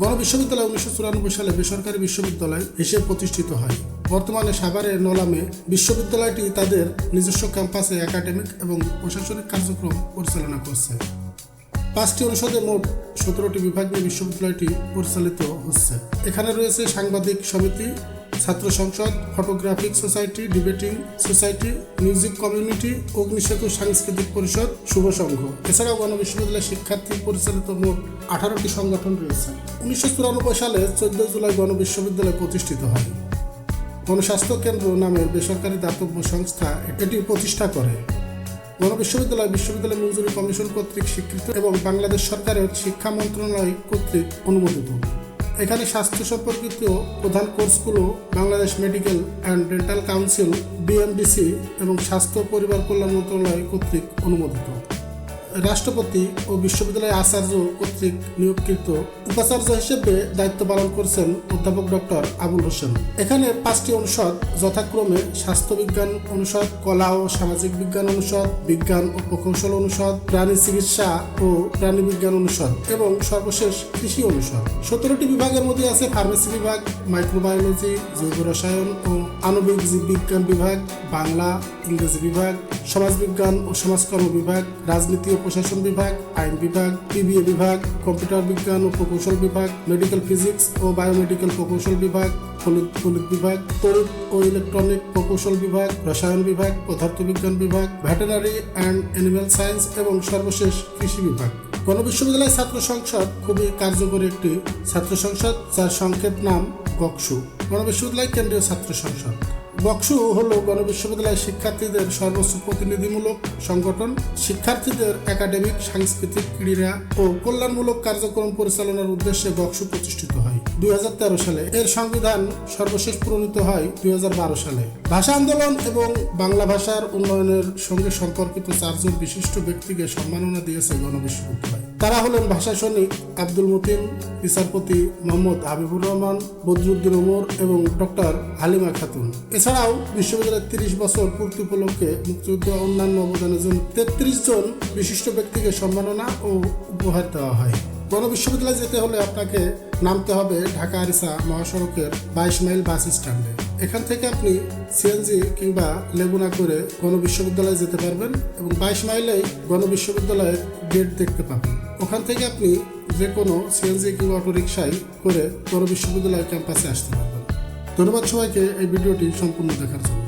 গণবিশ্ববিদ্যালয় 1994 সালে বেসরকারি বিশ্ববিদ্যালয় হিসেবে প্রতিষ্ঠিত হয়। বর্তমানে সাভারের নলামে বিশ্ববিদ্যালয়টি তাদের নিজস্ব ক্যাম্পাসে একাডেমিক এবং প্রশাসনিক কার্যক্রম পরিচালনা করছে। 5টি অনুষদে মোট 17টি বিভাগ নিয়ে বিশ্ববিদ্যালয়টি পরিচালিত হচ্ছে। এখানে রয়েছে সাংবাদিক সমিতি, ছাত্র সংসদ, photographic society, debating society, music community, Agnisetu সাংস্কৃতিক পরিষদ, শুভ সংঘ। এছাড়াও গণবিশ্ববিদ্যালয়ের শিক্ষার্থী পরিচালিত মোট 18টি সংগঠন রয়েছে। 1994 সালে 14 জুলাই গণবিশ্ববিদ্যালয় প্রতিষ্ঠিত হয়। গণস্বাস্থ্য কেন্দ্র নামের বেসরকারি দাতব্য সংস্থা এটি প্রতিষ্ঠা করে। গণবিশ্ববিদ্যালয় বিশ্ববিদ্যালয় মঞ্জুরি কমিশন কর্তৃক স্বীকৃত এবং বাংলাদেশ সরকারের শিক্ষা মন্ত্রণালয় কর্তৃক অনুমোদিত। এখানে স্বাস্থ্য সম্পর্কিত প্রধান কোর্সগুলো Bangladesh medical and dental council BMDC এবং স্বাস্থ্য পরিবার কল্যাণ মন্ত্রণালয় কর্তৃক অনুমোদিত। রাষ্ট্রপতি ও বিশ্ববিদ্যালয়ের আচার্য কর্তৃক নিয়োগকৃত উপাচার্য হিসেবে দায়িত্ব পালন করছেন অধ্যাপক ডক্টর আবুল হোসেন। এখানে 5টি অনুষদ যথাক্রমে স্বাস্থ্যবিজ্ঞান অনুষদ, কলা ও সামাজিক বিজ্ঞান অনুষদ, বিজ্ঞান ও প্রকৌশল অনুষদ, প্রাণী চিকিৎসা ও প্রাণী বিজ্ঞান অনুষদ এবং সর্বশেষ কৃষি অনুষদ। 17টি বিভাগের মধ্যে আছে ফার্মেসি বিভাগ, মাইক্রোবায়োলজি, জৈব রসায়ন ও আণবিক জীববিজ্ঞান বিভাগ, বাংলা, ইংরেজি বিভাগ, সমাজবিজ্ঞান ও সমাজকর্ম বিভাগ, রাজনীতি ও প্রশাসন বিভাগ, আইন বিভাগ, PBA বিভাগ, কম্পিউটার বিজ্ঞান ও প্রকৌশল বিভাগ, মেডিকেল ফিজিক্স ও বায়োমেডিকেল প্রকৌশল বিভাগ, ফলিত বিভাগ, তড়িৎ ও ইলেকট্রনিক প্রকৌশল বিভাগ, রসায়ন বিভাগ, পদার্থবিজ্ঞান বিভাগ, ভেটেরিনারি অ্যান্ড অ্যানিম্যাল সায়েন্স এবং সর্বশেষ কৃষি বিভাগ। গণবিশ্ববিদ্যালয় ছাত্র সংসদ খুবই কার্যকরী একটি ছাত্র সংসদ, যার সংক্ষেপ নাম গকসু। গণবিশ্ববিদ্যালয় কেন্দ্রীয় ছাত্র সংসদ। গকসু হল গণবিশ্ববিদ্যালয়ের শিক্ষার্থীদের সর্বোচ্চ প্রতিনিধিমূলক সংগঠন। শিক্ষার্থীদের একাডেমিক, সাংস্কৃতিক, ক্রীড়া ও কল্যাণমূলক কার্যক্রম পরিচালনার উদ্দেশ্যে গকসু প্রতিষ্ঠিত হয় 2013 সালে। এর সংবিধান সর্বশেষ প্রণীত হয় 2012 সালে। ভাষা আন্দোলন এবং বাংলা ভাষার উন্নয়নের সঙ্গে সম্পর্কিত 4 জন বিশিষ্ট ব্যক্তিকে সম্মাননা দিয়েছে গণবিশ্ববিদ্যালয়। তারা হলেন ভাষা সৈনিক আব্দুল মতিন, বিচারপতি মোহাম্মদ হাবিবুর রহমান, বদরুদ্দিন ওমর এবং ডক্টর হালিমা খাতুন। এছাড়াও বিশ্ববিদ্যালয়ের 30 বছর পূর্তি উপলক্ষে মুক্তিযুদ্ধ অন্যান্য অবদানের জন্য 33 জন বিশিষ্ট ব্যক্তিকে সম্মাননা ও উপহার দেওয়া হয়। গণবিশ্ববিদ্যালয়ে যেতে হলে আপনাকে নামতে হবে ঢাকা আরিচা মহাসড়কের 22 মাইল বাস স্ট্যান্ডে। এখান থেকে আপনি CNG কিংবা লেগুনা করে গণবিশ্ববিদ্যালয়ে যেতে পারবেন এবং 22 মাইলেই গণবিশ্ববিদ্যালয়ের গেট দেখতে পাবেন। ওখান থেকে আপনি যে কোনো CNG কিংবা অটোরিকশায় করে গণবিশ্ববিদ্যালয় ক্যাম্পাসে আসতে পারবেন। ধন্যবাদ সবাইকে এই ভিডিওটি সম্পূর্ণ দেখার জন্য।